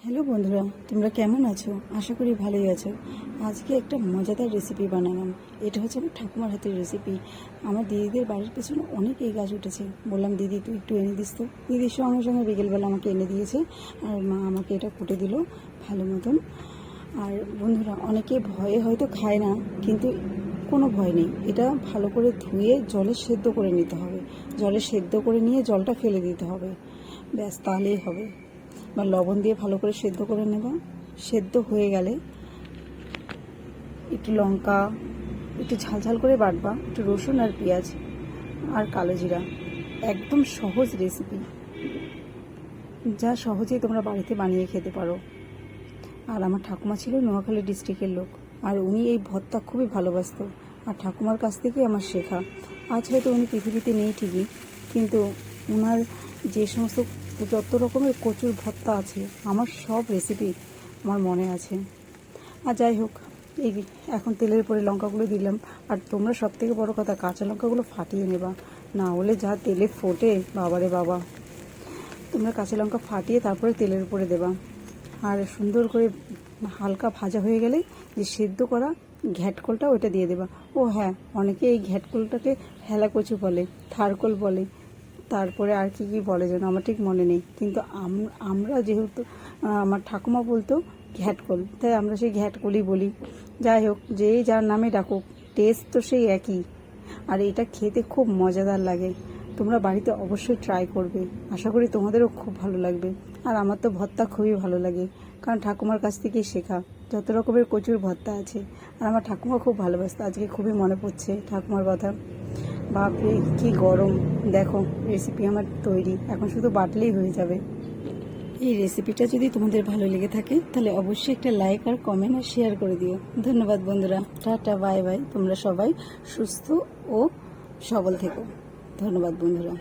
Hello বন্ধুরা, তোমরা কেমন আছো? আশা করি ভালোই আছো। আজকে একটা মজাদার রেসিপি বানালাম। এটা হচ্ছে আমার ঠাকুমার হাতের রেসিপি। আমার দিদিদের বাড়ির পেছনে অনেক এই গাছ উঠেছে। বললাম, দিদি তুই একটু এনে দিস তো। দিদির সঙ্গে সঙ্গে বিকেলবেলা আমাকে এনে দিয়েছে, আর মা আমাকে এটা কুটে দিল ভালো মতন। আর বন্ধুরা, অনেকে ভয়ে হয়তো খায় না, কিন্তু কোনো ভয় নেই। এটা ভালো করে ধুয়ে জলে সেদ্ধ করে নিতে হবে। জলে সেদ্ধ করে নিয়ে জলটা ফেলে দিতে হবে, ব্যাস তাহলেই হবে। বা লবণ দিয়ে ভালো করে সেদ্ধ করে নেবা। সেদ্ধ হয়ে গেলে একটু লঙ্কা, একটু ঝাল করে বাটবা, একটু রসুন আর পেঁয়াজ আর কালো জিরা। একদম সহজ রেসিপি, যা সহজেই তোমরা বাড়িতে বানিয়ে খেতে পারো। আর আমার ঠাকুমা ছিল নোয়াখালী ডিস্ট্রিক্টের লোক, আর উনি এই ভর্তা খুবই ভালোবাসতো। আর ঠাকুমার কাছ থেকে আমার শেখা। আজ হয়তো উনি পৃথিবীতে নেই ঠিকই, কিন্তু ওনার যে সমস্ত যত রকমের কচুর ভর্তা আছে, আমার সব রেসিপি আমার মনে আছে। আর যাই হোক, এই এখন তেলের উপরে লঙ্কাগুলো দিলাম। আর তোমরা সব থেকে বড়ো কথা, কাঁচা লঙ্কাগুলো ফাটিয়ে নেবা, না হলে যা তেলে ফোটে, বাবারে বাবা। তোমরা কাঁচা লঙ্কা ফাটিয়ে তারপরে তেলের উপরে দেবা। আর সুন্দর করে হালকা ভাজা হয়ে গেলে যে সেদ্ধ করা ঘ্যাটকলটা ওইটা দিয়ে দেবা। ও হ্যাঁ, অনেকে এই ঘ্যাটকলটাকে হেলা কচু বলে, থারকল বলে, তারপরে আর কি কি বলে যেন, আমার ঠিক মনে নেই। কিন্তু আমরা যেহেতু আমার ঠাকুমা বলতো ঘ্যাটকল, তাই আমরা সেই ঘ্যাটকলই বলি। যাই হোক, যে যার নামে ডাকুক, টেস্ট তো সেই একই। আর এটা খেতে খুব মজাদার লাগে। তোমরা বাড়িতে অবশ্যই ট্রাই করবে, আশা করি তোমাদেরও খুব ভালো লাগবে। আর আমার তো ভর্তা খুবই ভালো লাগে, কারণ ঠাকুমার কাছ থেকেই শেখা যত রকমের কচুর ভর্তা আছে। আর আমার ঠাকুমা খুব ভালোবাসতো। আজকে খুবই মনে পড়ছে ঠাকুমার কথা। বাপরে কি গরম! দেখো, রেসিপি আমার তৈরি, এখন শুধু বাটলেই হয়ে যাবে। এই রেসিপিটা যদি তোমাদের ভালো লেগে থাকে, তাহলে অবশ্যই একটা লাইক আর কমেন্ট আর শেয়ার করে দিও। ধন্যবাদ বন্ধুরা, টাটা, বাই বাই। তোমরা সবাই সুস্থ ও সবল থেকো। ধন্যবাদ বন্ধুরা।